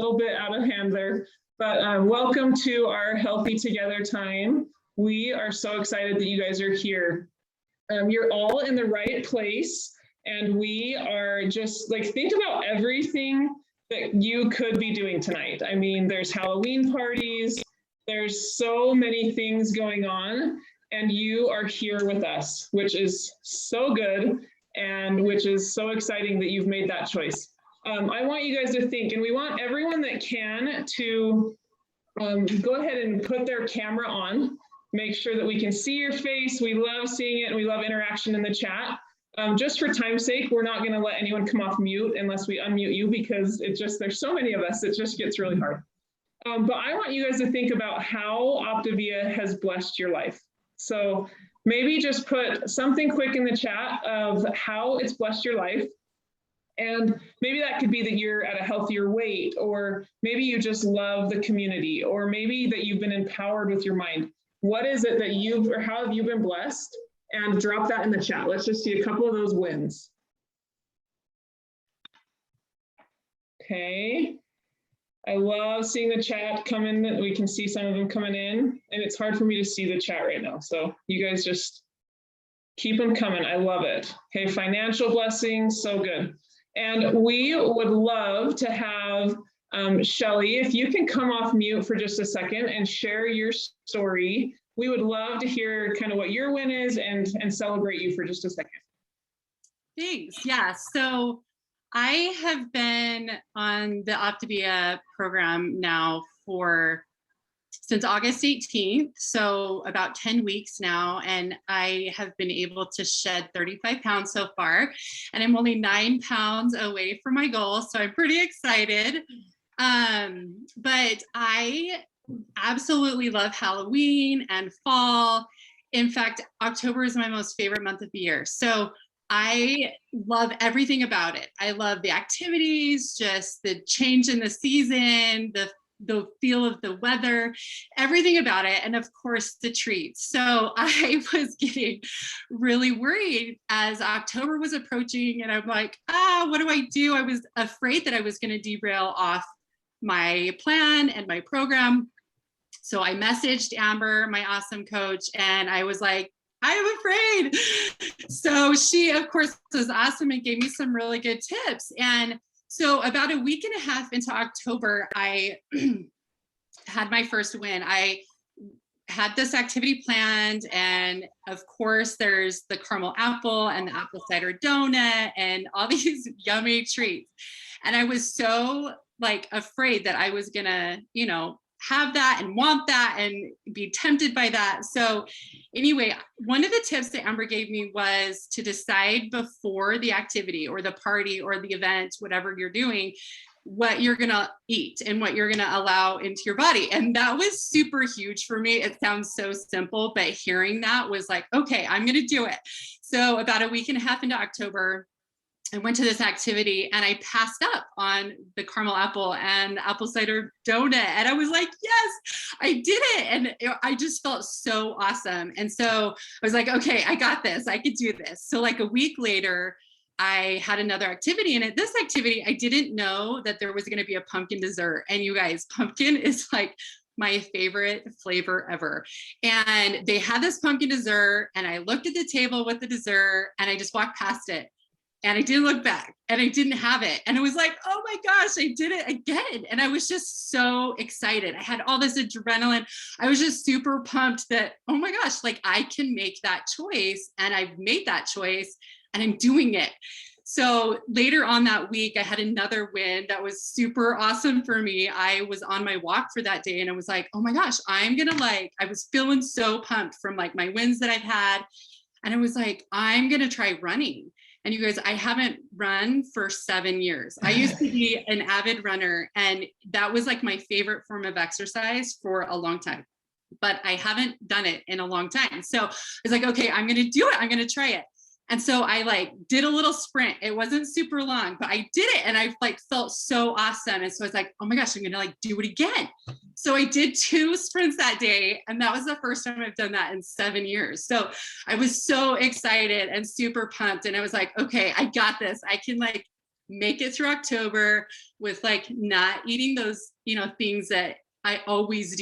little bit out of hand there, but welcome to our Healthy Together time. We are so excited that you guys are here. You're all in the right place, and we are just like, think about everything that you could be doing tonight. I mean, there's Halloween parties, there's so many things going on, and you are here with us, which is so good and which is so exciting that you've made that choice. I want you guys to think, and we want everyone that can to go ahead and put their camera on, make sure that we can see your face. We love seeing it, and we love interaction in the chat. Just for time's sake, we're not going to let anyone come off mute unless we unmute you, because there's so many of us, it just gets really hard. But I want you guys to think about how Optavia has blessed your life. So maybe just put something quick in the chat of how it's blessed your life. And maybe that could be that you're at a healthier weight, or maybe you just love the community, or maybe that you've been empowered with your mind. What is it that or how have you been blessed? And drop that in the chat. Let's just see a couple of those wins. Okay. I love seeing the chat come in. We can see some of them coming in, and it's hard for me to see the chat right now. So you guys just keep them coming. I love it. Okay, financial blessings, so good. And we would love to have Shelly, if you can come off mute for just a second and share your story. We would love to hear kind of what your win is and celebrate you for just a second. Thanks. Yeah, so I have been on the Optavia program now since August 18th, so about 10 weeks now, and I have been able to shed 35 pounds so far, and I'm only 9 pounds away from my goal, so I'm pretty excited. But I absolutely love Halloween and fall. In fact, October is my most favorite month of the year. So I love everything about it. I love the activities, just the change in the season, the feel of the weather, everything about it. And of course, the treats. So I was getting really worried as October was approaching, and I'm like, what do I do? I was afraid that I was going to derail off my plan and my program. So I messaged Amber, my awesome coach, and I was like, I'm afraid. So she, of course, was awesome and gave me some really good tips. And so about a week and a half into October, I had my first win. I had this activity planned, and of course there's the caramel apple and the apple cider donut and all these yummy treats. And I was so afraid that I was gonna, have that and want that and be tempted by that. So anyway, one of the tips that Amber gave me was to decide before the activity or the party or the event, whatever you're doing, what you're gonna eat and what you're gonna allow into your body. And that was super huge for me. It sounds so simple, but hearing that was like, okay, I'm gonna do it. So about a week and a half into October, I went to this activity and I passed up on the caramel apple and apple cider donut. And I was like, yes, I did it. And I just felt so awesome. And so I was like, okay, I got this. I could do this. So a week later, I had another activity. And at this activity, I didn't know that there was going to be a pumpkin dessert. And you guys, pumpkin is my favorite flavor ever. And they had this pumpkin dessert, and I looked at the table with the dessert and I just walked past it. And I didn't look back, and I didn't have it. And it was like, oh my gosh, I did it again. And I was just so excited. I had all this adrenaline. I was just super pumped that, oh my gosh, I can make that choice. And I've made that choice and I'm doing it. So later on that week, I had another win that was super awesome for me. I was on my walk for that day, and I was like, oh my gosh, I'm gonna I was feeling so pumped from my wins that I've had. And I was like, I'm gonna try running. And you guys, I haven't run for 7 years. I used to be an avid runner, and that was my favorite form of exercise for a long time, but I haven't done it in a long time. So I was like, okay, I'm going to do it. I'm going to try it. And so I did a little sprint. It wasn't super long, but I did it, and I felt so awesome. And so I was like, oh my gosh, I'm going to do it again. So I did 2 sprints that day, and that was the first time I've done that in 7 years. So I was so excited and super pumped, and I was like, okay, I got this. I can make it through October with like not eating those, things that I always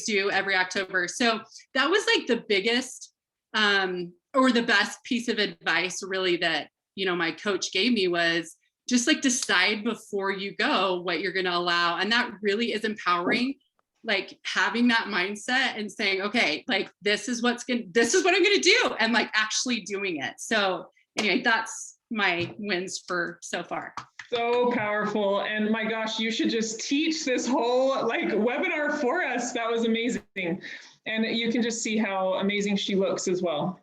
do every October. So that was like the biggest or the best piece of advice really that, my coach gave me was just like decide before you go what you're going to allow. And that really is empowering, like having that mindset and saying, okay, like this is what I'm going to do, and like actually doing it. So anyway, that's my wins for so far. So powerful. And my gosh, you should just teach this whole like webinar for us. That was amazing. And you can just see how amazing she looks as well.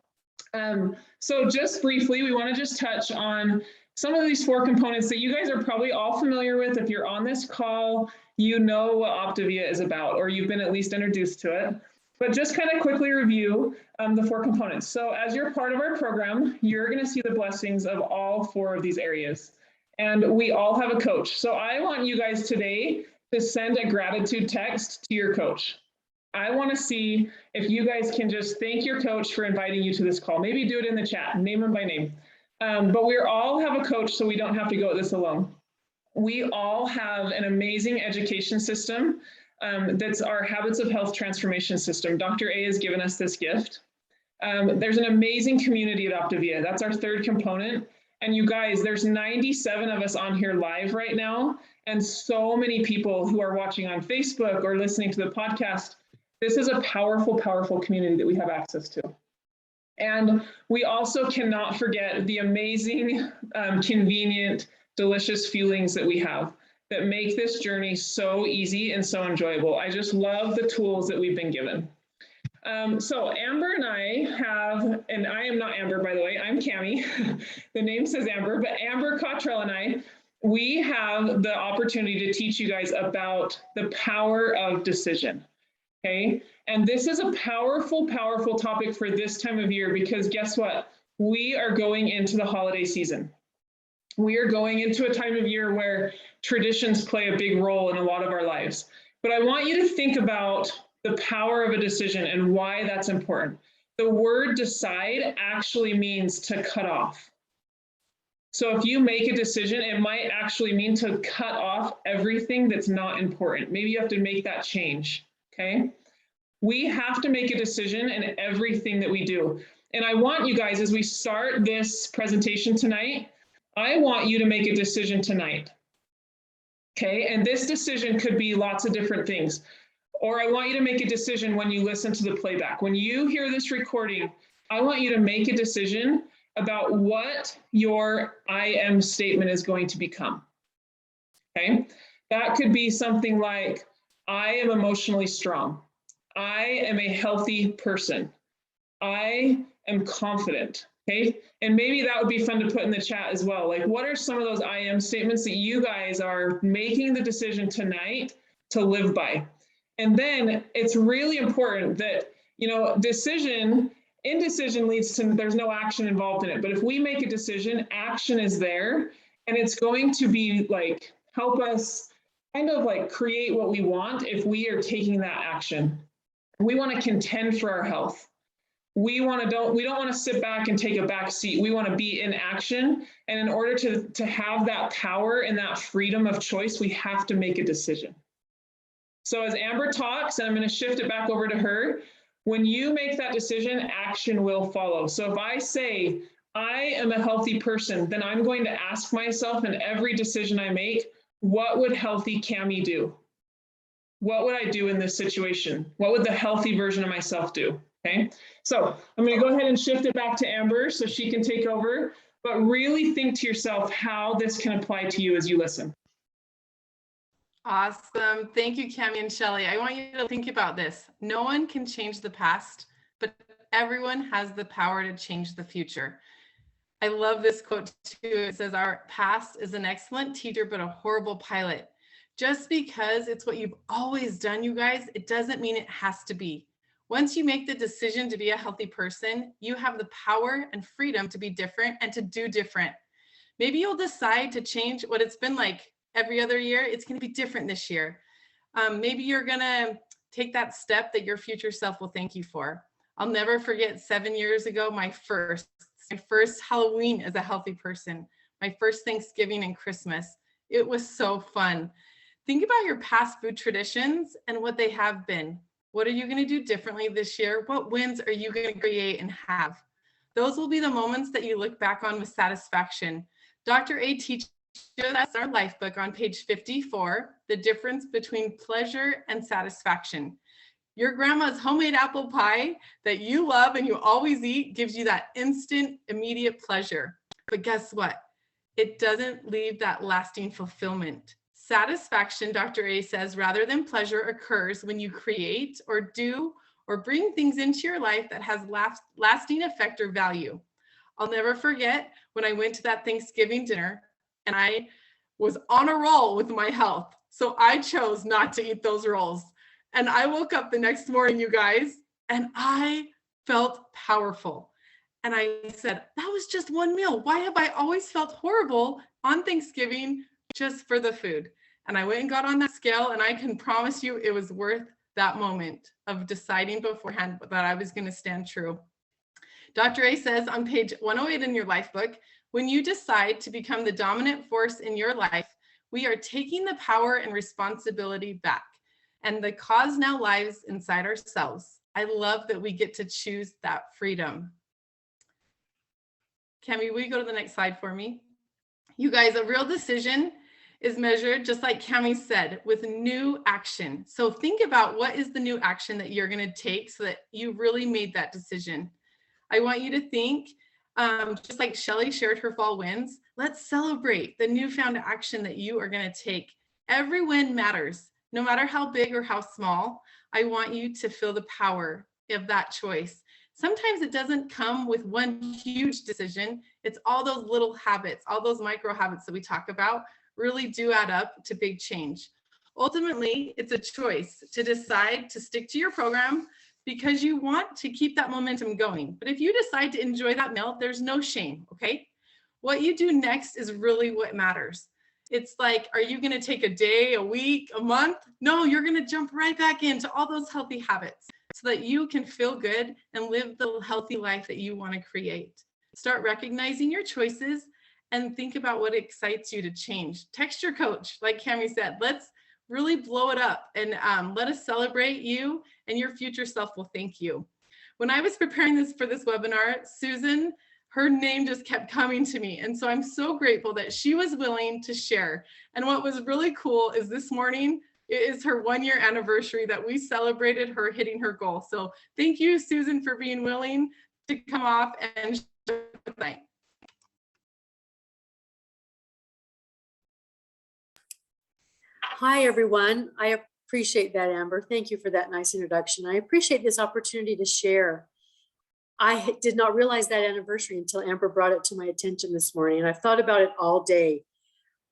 So just briefly, we want to just touch on some of these 4 components that you guys are probably all familiar with. If you're on this call, you know what Optavia is about, or you've been at least introduced to it. But just kind of quickly review the 4 components. So as you're part of our program, you're going to see the blessings of all 4 of these areas. And we all have a coach. So I want you guys today to send a gratitude text to your coach. I want to see if you guys can just thank your coach for inviting you to this call. Maybe do it in the chat, name them by name. But we all have a coach, so we don't have to go at this alone. We all have an amazing education system. That's our Habits of Health transformation system. Dr. A has given us this gift. There's an amazing community at Optavia. That's our 3rd component. And you guys, there's 97 of us on here live right now, and so many people who are watching on Facebook or listening to the podcast. This is a powerful, powerful community that we have access to. And we also cannot forget the amazing, convenient, delicious feelings that we have that make this journey so easy and so enjoyable. I just love the tools that we've been given. So Amber and I have, and I am not Amber, by the way, I'm Camie. The name says Amber, but Amber Cottrell and I, we have the opportunity to teach you guys about the power of decision. Okay, and this is a powerful, powerful topic for this time of year, because guess what? We are going into the holiday season. We are going into a time of year where traditions play a big role in a lot of our lives. But I want you to think about the power of a decision and why that's important. The word decide actually means to cut off. So if you make a decision, it might actually mean to cut off everything that's not important. Maybe you have to make that change. Okay, we have to make a decision in everything that we do. And I want you guys, as we start this presentation tonight, I want you to make a decision tonight. Okay, and this decision could be lots of different things. Or I want you to make a decision when you listen to the playback. When you hear this recording, I want you to make a decision about what your I am statement is going to become. Okay, that could be something like, I am emotionally strong. I am a healthy person. I am confident. Okay. And maybe that would be fun to put in the chat as well. Like, what are some of those I am statements that you guys are making the decision tonight to live by? And then it's really important that, indecision leads to, there's no action involved in it. But if we make a decision, action is there, and it's going to be like, help us kind of like create what we want if we are taking that action. We want to contend for our health. We don't want to sit back and take a back seat. We want to be in action. And in order to have that power and that freedom of choice, we have to make a decision. So as Amber talks, and I'm going to shift it back over to her, when you make that decision, action will follow. So if I say, I am a healthy person, then I'm going to ask myself in every decision I make, what would healthy Camie do? What would I do in this situation? What would the healthy version of myself do? Okay, so I'm going to go ahead and shift it back to Amber so she can take over, but really think to yourself how this can apply to you as you listen. Awesome. Thank you, Camie and Shelly. I want you to think about this. No one can change the past, but everyone has the power to change the future. I love this quote too. It says, our past is an excellent teacher, but a horrible pilot. Just because it's what you've always done, you guys, it doesn't mean it has to be. Once you make the decision to be a healthy person, you have the power and freedom to be different and to do different. Maybe you'll decide to change what it's been like every other year. It's going to be different this year. Maybe you're going to take that step that your future self will thank you for. I'll never forget 7 years ago, my first Halloween as a healthy person. my first Thanksgiving and Christmas. It was so fun. Think about your past food traditions and what they have been. What are you going to do differently this year? What wins are you going to create and have? Those will be the moments that you look back on with satisfaction. Dr. A teaches us our life book on page 54, the difference between pleasure and satisfaction. Your grandma's homemade apple pie that you love and you always eat gives you that instant, immediate pleasure. But guess what? It doesn't leave that lasting fulfillment. Satisfaction, Dr. A says, rather than pleasure, occurs when you create or do or bring things into your life that has lasting effect or value. I'll never forget when I went to that Thanksgiving dinner and I was on a roll with my health. So I chose not to eat those rolls. And I woke up the next morning, you guys, and I felt powerful. And I said, that was just one meal. Why have I always felt horrible on Thanksgiving just for the food? And I went and got on that scale, and I can promise you it was worth that moment of deciding beforehand that I was going to stand true. Dr. A says on page 108 in your life book, when you decide to become the dominant force in your life, we are taking the power and responsibility back. And the cause now lies inside ourselves. I love that we get to choose that freedom. Camie, will you go to the next slide for me? You guys, a real decision is measured, just like Camie said, with new action. So think about what is the new action that you're going to take so that you really made that decision. I want you to think, just like Shelly shared her fall wins, let's celebrate the newfound action that you are going to take. Every win matters, no matter how big or how small. I want you to feel the power of that choice. Sometimes it doesn't come with one huge decision. It's all those little habits, all those micro habits that we talk about really do add up to big change. Ultimately, it's a choice to decide to stick to your program because you want to keep that momentum going. But if you decide to enjoy that meal, there's no shame, okay? What you do next is really what matters. It's like, are you gonna take a day, a week, a month? No, you're gonna jump right back into all those healthy habits so that you can feel good and live the healthy life that you wanna create. Start recognizing your choices and think about what excites you to change. Text your coach, like Camie said, let's really blow it up and let us celebrate you, and your future self will thank you. When I was preparing for this webinar, Susan, her name just kept coming to me. And so I'm so grateful that she was willing to share. And what was really cool is this morning, it is her 1-year anniversary that we celebrated her hitting her goal. So thank you, Susan, for being willing to come off and share tonight. Hi, everyone. I appreciate that, Amber. Thank you for that nice introduction. I appreciate this opportunity to share. I did not realize that anniversary until Amber brought it to my attention this morning, and I've thought about it all day.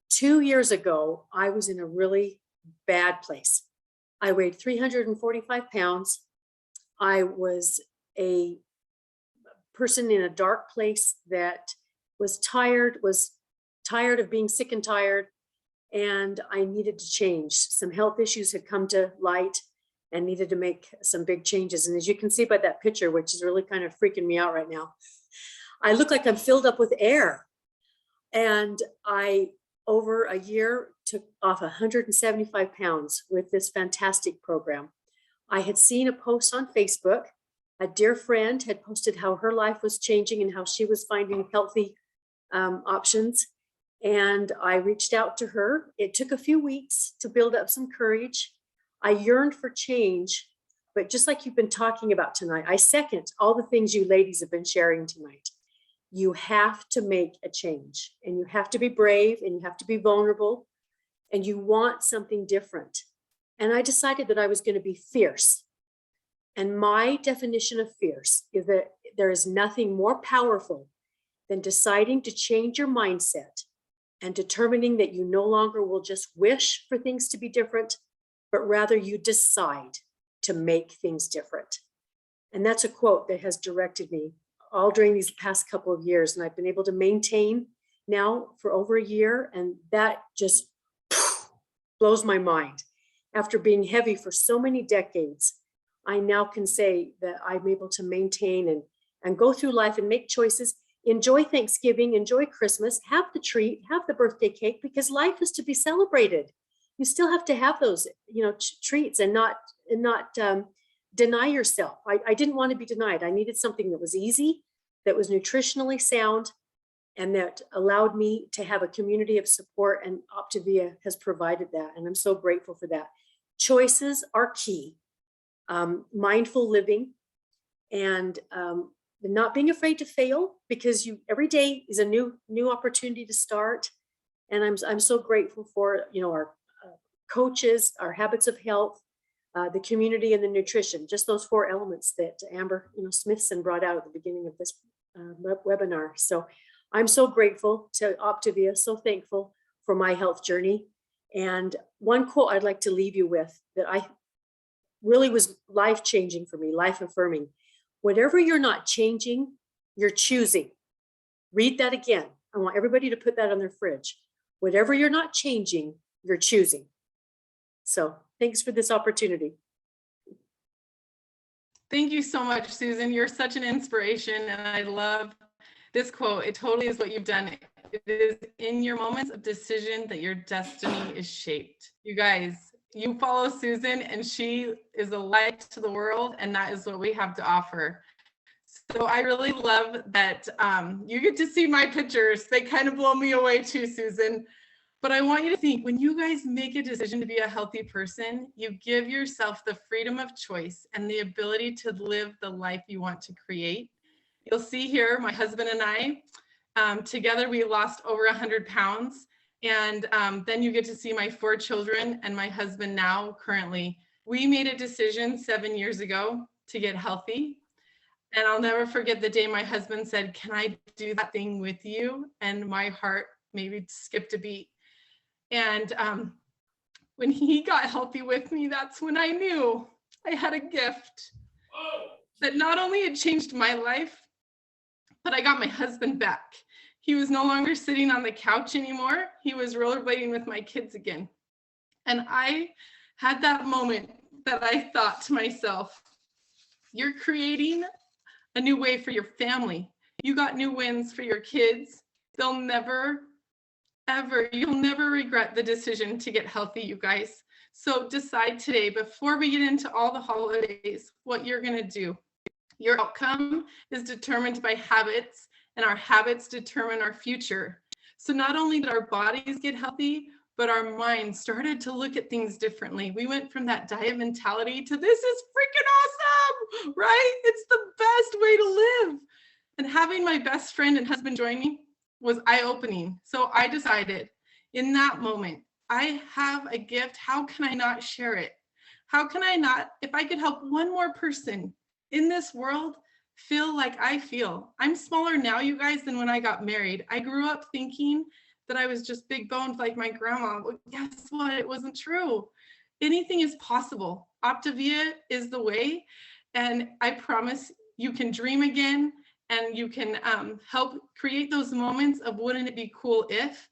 2 years ago, I was in a really bad place. I weighed 345 pounds. I was a person in a dark place that was tired of being sick and tired, and I needed to change. Some health issues had come to light and needed to make some big changes. And as you can see by that picture, which is really kind of freaking me out right now, I look like I'm filled up with air. And I, over a year, took off 175 pounds with this fantastic program. I had seen a post on Facebook. A dear friend had posted how her life was changing and how she was finding healthy options. And I reached out to her. It took a few weeks to build up some courage. I yearned for change, but just like you've been talking about tonight, I second all the things you ladies have been sharing tonight. You have to make a change, and you have to be brave, and you have to be vulnerable, and you want something different. And I decided that I was going to be fierce. And my definition of fierce is that there is nothing more powerful than deciding to change your mindset and determining that you no longer will just wish for things to be different, but rather you decide to make things different. And that's a quote that has directed me all during these past couple of years. And I've been able to maintain now for over a year. And that just blows my mind. After being heavy for so many decades, I now can say that I'm able to maintain and go through life and make choices, enjoy Thanksgiving, enjoy Christmas, have the treat, have the birthday cake, because life is to be celebrated. You still have to have those, treats and not deny yourself. I didn't want to be denied. I needed something that was easy, that was nutritionally sound, and that allowed me to have a community of support, and Optavia has provided that. And I'm so grateful for that. Choices are key. Mindful living, and not being afraid to fail, because every day is a new opportunity to start. And I'm so grateful for, our coaches, our habits of health, the community, and the nutrition, just those 4 elements that Amber, Smithson brought out at the beginning of this webinar. So I'm so grateful to Optavia, so thankful for my health journey. And one quote I'd like to leave you with that I really was life-changing for me, life-affirming. Whatever you're not changing, you're choosing. Read that again. I want everybody to put that on their fridge. Whatever you're not changing, you're choosing. So thanks for this opportunity. Thank you so much, Susan. You're such an inspiration, and I love this quote. It totally is what you've done. It is in your moments of decision that your destiny is shaped. You guys, you follow Susan, and she is a light to the world, and that is what we have to offer. So I really love that you get to see my pictures. They kind of blow me away too, Susan. But I want you to think, when you guys make a decision to be a healthy person, you give yourself the freedom of choice and the ability to live the life you want to create. You'll see here, my husband and I, together we lost over 100 pounds. And then you get to see my 4 children and my husband now, currently. We made a decision 7 years ago to get healthy. And I'll never forget the day my husband said, "Can I do that thing with you?" And my heart maybe skipped a beat. And when he got healthy with me, that's when I knew I had a gift that not only had changed my life, but I got my husband back. He was no longer sitting on the couch anymore. He was rollerblading with my kids again. And I had that moment that I thought to myself, you're creating a new way for your family. You got new wins for your kids. They'll never, ever, you'll never regret the decision to get healthy, you guys. So decide today, before we get into all the holidays, what you're gonna do. Your outcome is determined by habits, and our habits determine our future. So not only did our bodies get healthy, but our minds started to look at things differently. We went from that diet mentality to this is freaking awesome, right? It's the best way to live. And having my best friend and husband join me was eye-opening. So I decided in that moment, I have a gift. How can I not share it? How can I not, if I could help one more person in this world feel like I feel. I'm smaller now, you guys, than when I got married. I grew up thinking that I was just big boned like my grandma. Well, guess what? It wasn't true. Anything is possible. Optavia is the way. And I promise you can dream again, and you can help create those moments of wouldn't it be cool if.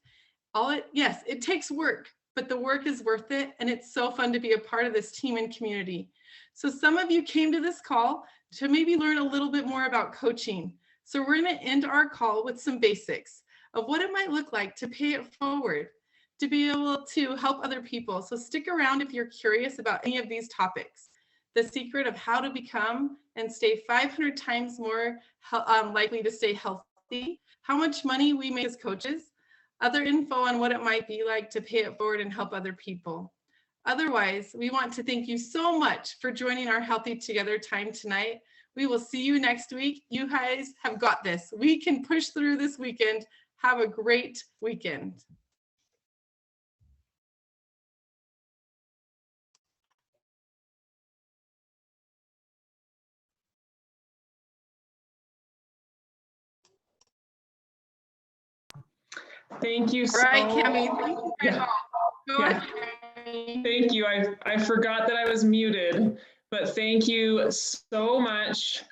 Yes, it takes work, but the work is worth it. And it's so fun to be a part of this team and community. So some of you came to this call to maybe learn a little bit more about coaching. So we're going to end our call with some basics of what it might look like to pay it forward, to be able to help other people. So stick around if you're curious about any of these topics. The secret of how to become and stay 500 times more likely to stay healthy, how much money we make as coaches, other info on what it might be like to pay it forward and help other people. Otherwise, we want to thank you so much for joining our Healthy Together time tonight. We will see you next week. You guys have got this. We can push through this weekend. Have a great weekend. Thank you so All right, Camie, thank you guys all. Go Yeah. ahead, Camie. Thank you. I forgot that I was muted, but thank you so much.